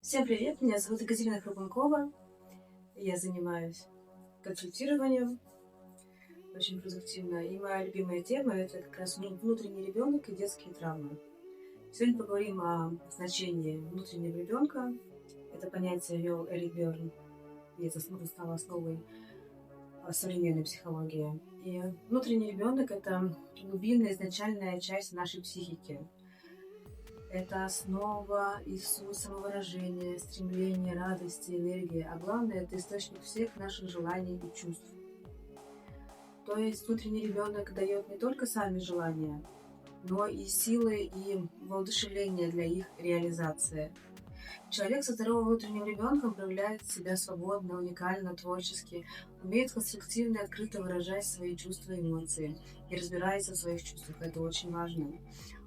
Всем привет, меня зовут Екатерина Храбункова. Я занимаюсь консультированием очень продуктивно. И моя любимая тема — это как раз внутренний ребенок и детские травмы. Сегодня поговорим о значении внутреннего ребенка. Это понятие ввел Эрик Берн, и это стало основой современной психологии. И внутренний ребенок — это глубинная изначальная часть нашей психики. Это основа и суть самовыражения, стремления, радости, энергии, а главное — это источник всех наших желаний и чувств. То есть внутренний ребенок дает не только сами желания, но и силы и воодушевление для их реализации. Человек со здоровым внутренним ребенком проявляет себя свободно, уникально, творчески, умеет конструктивно и открыто выражать свои чувства и эмоции и разбирается в своих чувствах. Это очень важно.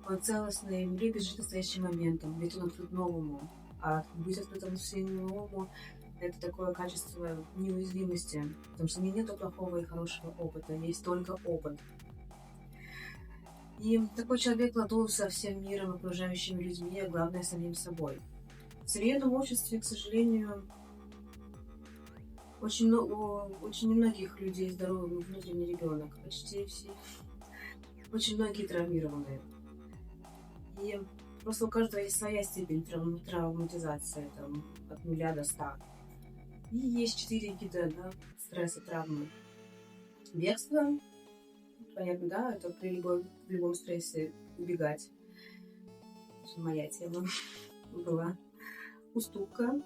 Он целостный, любит жить настоящим моментом, ведь он открыт новому. А быть открытым всему новому — это такое качество неуязвимости, потому что нет плохого и хорошего опыта, есть только опыт. И такой человек ладуется всем миром, окружающими людьми, а главное — самим собой. В современном обществе, к сожалению, очень немногих людей здоровый внутренний ребенок, почти все, очень многие травмированы. И просто у каждого есть своя степень травматизации, там, от 0 до 100. И есть 4 вида стресса, травмы. Бегство, понятно, да, это при любом стрессе убегать. Это моя тема была. Уступка,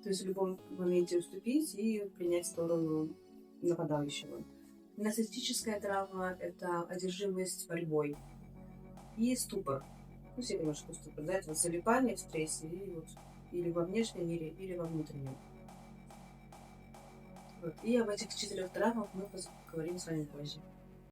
то есть в любом моменте уступить и принять сторону нападающего. Нарциссическая травма — это одержимость борьбой. И ступор. Ну, все понимают, что ступор, да, это вот залипание в стрессе и вот или во внешнем мире, или во внутреннем. Вот. И об этих 4 травмах мы поговорим с вами позже.